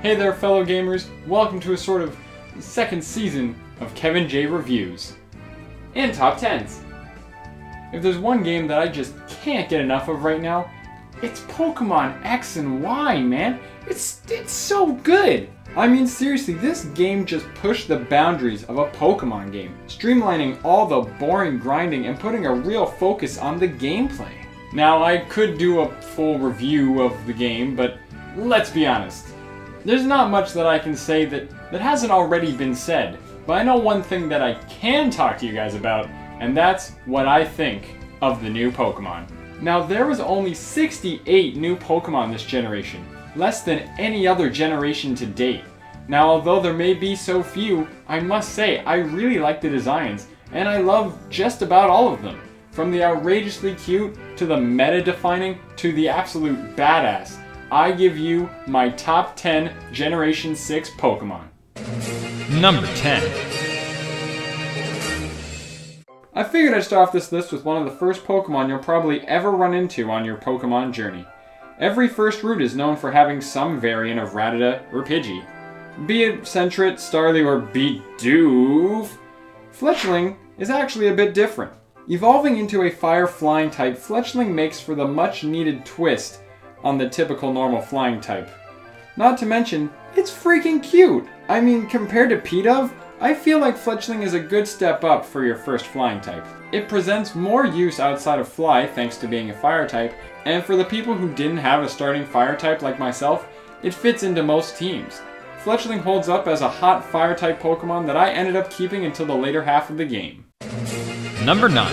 Hey there fellow gamers, welcome to a sort of second season of KevinJ Reviews and Top 10s. If there's one game that I just can't get enough of right now, it's Pokemon X and Y, man. It's so good! I mean seriously, this game just pushed the boundaries of a Pokemon game, streamlining all the boring grinding and putting a real focus on the gameplay. Now I could do a full review of the game, but let's be honest. There's not much that I can say that hasn't already been said, but I know one thing that I can talk to you guys about, and that's what I think of the new Pokemon. Now there was only 68 new Pokemon this generation, less than any other generation to date. Now although there may be so few, I must say I really like the designs, and I love just about all of them. From the outrageously cute, to the meta-defining, to the absolute badass. I give you my top 10 Generation 6 Pokemon. Number 10. I figured I'd start off this list with one of the first Pokemon you'll probably ever run into on your Pokemon journey. Every first route is known for having some variant of Rattata or Pidgey. Be it Sentret, Starly, or Bidoof, Fletchling is actually a bit different. Evolving into a fire-flying type, Fletchling makes for the much-needed twist on the typical normal flying type. Not to mention, it's freaking cute! I mean, compared to Pidove, I feel like Fletchling is a good step up for your first flying type. It presents more use outside of Fly thanks to being a fire type, and for the people who didn't have a starting fire type like myself, it fits into most teams. Fletchling holds up as a hot fire type Pokemon that I ended up keeping until the later half of the game. Number 9.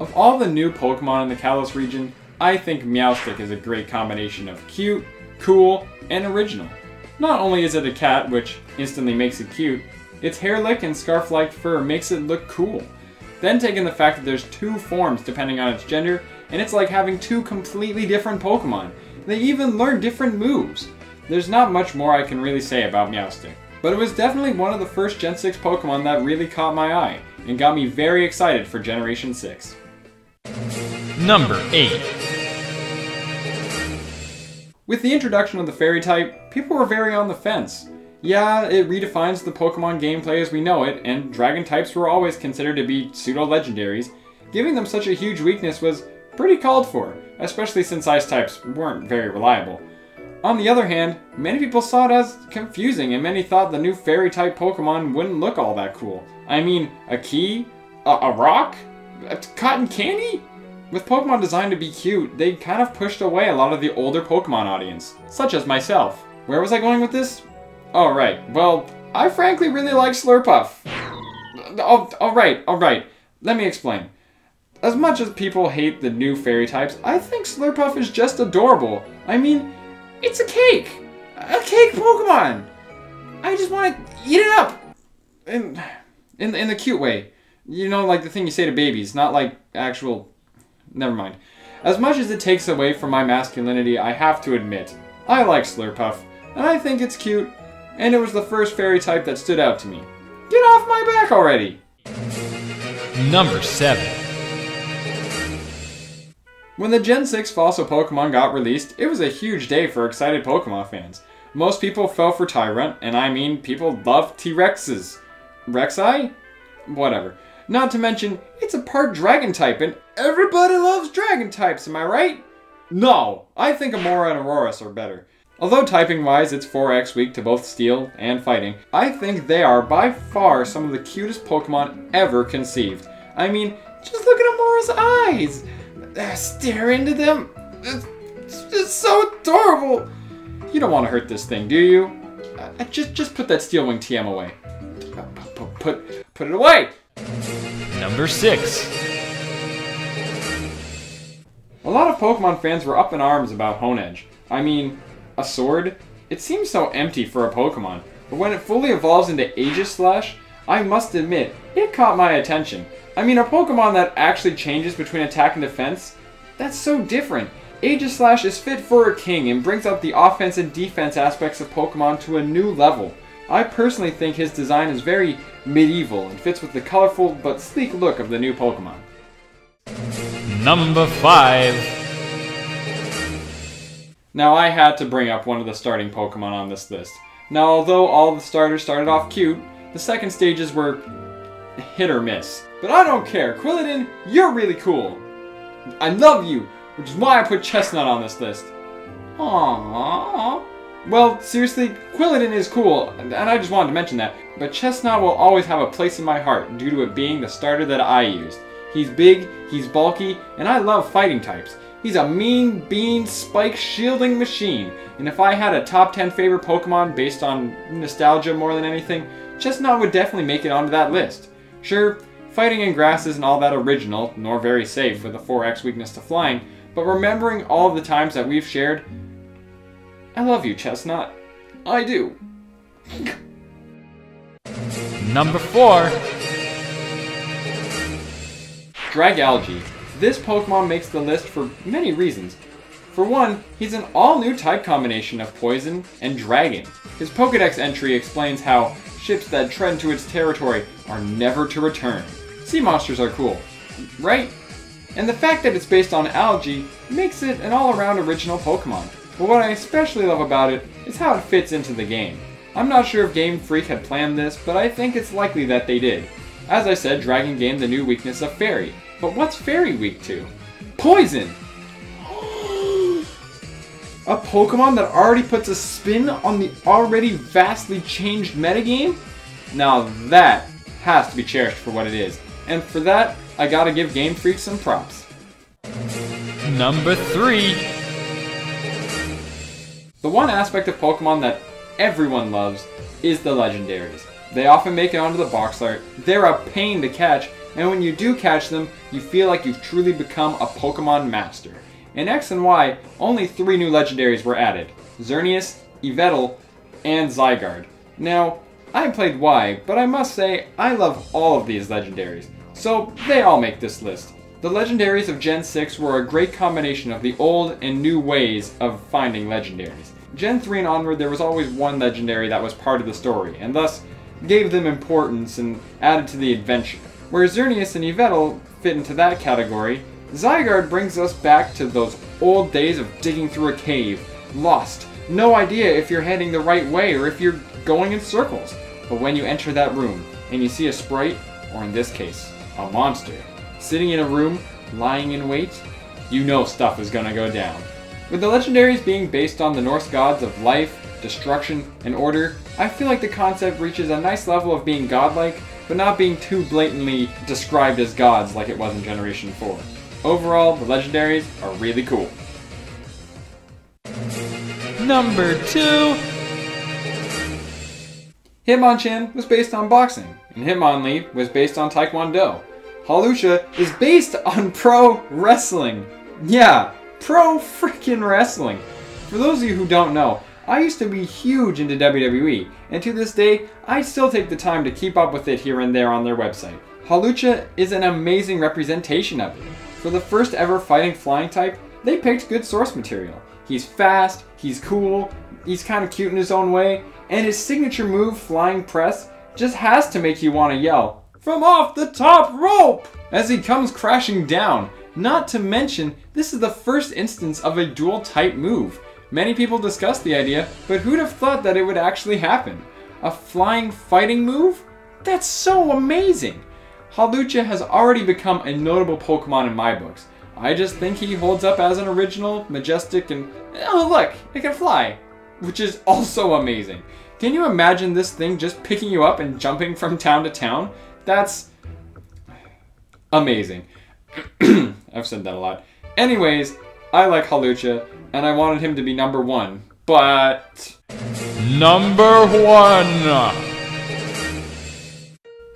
Of all the new Pokemon in the Kalos region, I think Meowstic is a great combination of cute, cool, and original. Not only is it a cat, which instantly makes it cute, its hair-like and scarf-like fur makes it look cool. Then take in the fact that there's two forms depending on its gender, and it's like having two completely different Pokemon. They even learn different moves. There's not much more I can really say about Meowstic, but it was definitely one of the first Gen 6 Pokemon that really caught my eye, and got me very excited for Generation 6. Number 8. With the introduction of the Fairy type, people were very on the fence. Yeah, it redefines the Pokemon gameplay as we know it, and Dragon types were always considered to be pseudo-legendaries. Giving them such a huge weakness was pretty called for, especially since Ice types weren't very reliable. On the other hand, many people saw it as confusing, and many thought the new Fairy type Pokemon wouldn't look all that cool. I mean, a key? A rock? Cotton candy? With Pokemon designed to be cute, they kind of pushed away a lot of the older Pokemon audience, such as myself. Where was I going with this? Oh right, well, I frankly really like Slurpuff. Alright, let me explain. As much as people hate the new fairy types, I think Slurpuff is just adorable. I mean, it's a cake! A cake Pokemon! I just want to eat it up! In the cute way. You know, like the thing you say to babies, not like actual... Never mind. As much as it takes away from my masculinity, I have to admit, I like Slurpuff, and I think it's cute, and it was the first fairy type that stood out to me. Get off my back already! Number 7. When the Gen 6 Fossil Pokemon got released, it was a huge day for excited Pokemon fans. Most people fell for Tyrunt, and I mean, people love T-Rexes. Rexi? Whatever. Not to mention, it's a part Dragon type, and everybody loves Dragon types, am I right? No, I think Amora and Aurorus are better. Although typing-wise it's 4x weak to both Steel and Fighting, I think they are by far some of the cutest Pokemon ever conceived. I mean, just look at Amora's eyes! Stare into them! It's so adorable! You don't want to hurt this thing, do you? Just put that Steel Wing TM away. Put it away! Number 6. A lot of Pokemon fans were up in arms about Honedge. I mean, a sword? It seems so empty for a Pokemon, but when it fully evolves into Aegislash, I must admit, it caught my attention. I mean, a Pokemon that actually changes between attack and defense? That's so different. Aegislash is fit for a king and brings out the offense and defense aspects of Pokemon to a new level. I personally think his design is very medieval and fits with the colorful but sleek look of the new Pokemon. Number 5. Now I had to bring up one of the starting Pokemon on this list. Now although all the starters started off cute, the second stages were hit or miss. But I don't care, Quilladin, you're really cool. I love you, which is why I put Chestnut on this list. Aww. Well, seriously, Quilladin is cool, and I just wanted to mention that, but Chestnut will always have a place in my heart due to it being the starter that I used. He's big, he's bulky, and I love fighting types. He's a mean bean spike shielding machine, and if I had a top 10 favorite Pokemon based on nostalgia more than anything, Chestnut would definitely make it onto that list. Sure, fighting in grass isn't all that original, nor very safe with a 4x weakness to flying, but remembering all of the times that we've shared, I love you, Chestnut. I do. Number 4. Algae. This Pokemon makes the list for many reasons. For one, he's an all-new type combination of Poison and Dragon. His Pokédex entry explains how ships that tread into its territory are never to return. Sea monsters are cool, right? And the fact that it's based on Algae makes it an all-around original Pokemon. But what I especially love about it is how it fits into the game. I'm not sure if Game Freak had planned this, but I think it's likely that they did. As I said, Dragon gained the new weakness of Fairy. But what's Fairy weak to? Poison! A Pokemon that already puts a spin on the already vastly changed metagame? Now that has to be cherished for what it is. And for that, I gotta give Game Freak some props. Number 3. The one aspect of Pokemon that everyone loves is the Legendaries. They often make it onto the box art, they're a pain to catch, and when you do catch them, you feel like you've truly become a Pokemon master. In X and Y, only 3 new Legendaries were added: Xerneas, Yveltal, and Zygarde. Now, I played Y, but I must say, I love all of these Legendaries, so they all make this list. The Legendaries of Gen 6 were a great combination of the old and new ways of finding Legendaries. Gen 3 and onward, there was always one Legendary that was part of the story, and thus gave them importance and added to the adventure. Where Xerneas and Yveltal fit into that category, Zygarde brings us back to those old days of digging through a cave, lost, no idea if you're heading the right way or if you're going in circles. But when you enter that room and you see a sprite, or in this case, a monster, sitting in a room, lying in wait, you know stuff is gonna go down. With the Legendaries being based on the Norse gods of life, destruction, and order, I feel like the concept reaches a nice level of being godlike, but not being too blatantly described as gods like it was in Generation 4. Overall, the Legendaries are really cool. Number 2. Hitmonchan was based on boxing, and Hitmonlee was based on Taekwondo. HaLucha is based on pro wrestling. Yeah, pro freaking wrestling. For those of you who don't know, I used to be huge into WWE, and to this day, I still take the time to keep up with it here and there on their website. HaLucha is an amazing representation of it. For the first ever fighting flying type, they picked good source material. He's fast, he's cool, he's kind of cute in his own way, and his signature move, Flying Press, just has to make you want to yell, "From off the top rope!" as he comes crashing down. Not to mention, this is the first instance of a dual type move. Many people discuss the idea, but who'd have thought that it would actually happen? A flying fighting move? That's so amazing! HaLucha has already become a notable Pokemon in my books. I just think he holds up as an original, majestic, and oh look, it can fly! Which is also amazing. Can you imagine this thing just picking you up and jumping from town to town? That's amazing. I've said that a lot. Anyways, I like HaLucha, and I wanted him to be number 1, but... Number 1.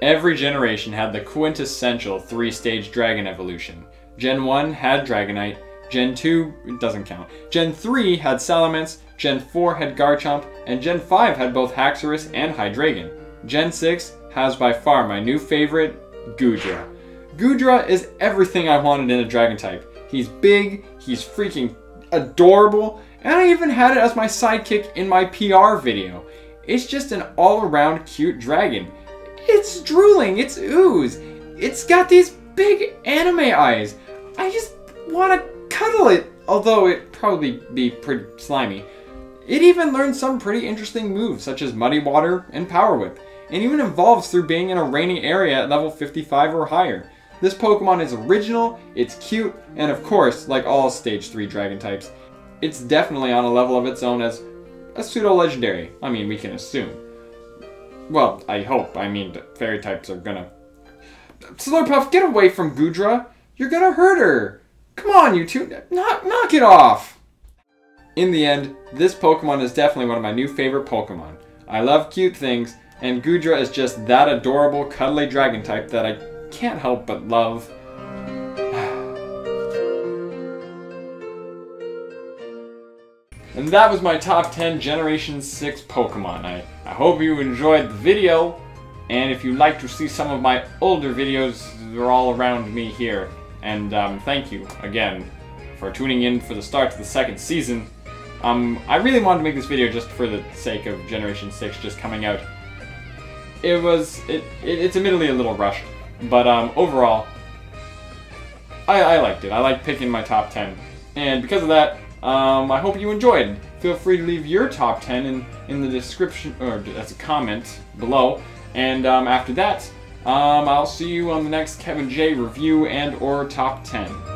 Every generation had the quintessential 3-stage dragon evolution. Gen 1 had Dragonite, Gen 2 it doesn't count, Gen 3 had Salamence, Gen 4 had Garchomp, and Gen 5 had both Haxorus and Hydreigon. Gen 6 has by far my new favorite, Gujar. Goodra is everything I wanted in a dragon type. He's big, he's freaking adorable, and I even had it as my sidekick in my PR video. It's just an all-around cute dragon. It's drooling, it's ooze. It's got these big anime eyes. I just want to cuddle it. although it'd probably be pretty slimy. It even learns some pretty interesting moves, such as Muddy Water and Power Whip, and even evolves through being in a rainy area at level 55 or higher. This Pokemon is original, it's cute, and of course, like all Stage 3 Dragon types, it's definitely on a level of its own as a pseudo-legendary. I mean, we can assume. Well, I hope. I mean, fairy types are gonna... Slurpuff, get away from Goodra! You're gonna hurt her! Come on, you two! Knock it off! In the end, this Pokemon is definitely one of my new favorite Pokemon. I love cute things, and Goodra is just that adorable, cuddly dragon type that I can't help but love. And that was my top 10 Generation 6 Pokemon. I hope you enjoyed the video, and if you'd like to see some of my older videos, they're all around me here. And thank you again for tuning in for the start to the second season. I really wanted to make this video just for the sake of Generation 6 just coming out. It's admittedly a little rushed, but overall, I liked it. I liked picking my top 10. And because of that, I hope you enjoyed. Feel free to leave your top 10 in the description, or as a comment below. And after that, I'll see you on the next KevinJ review and or top 10.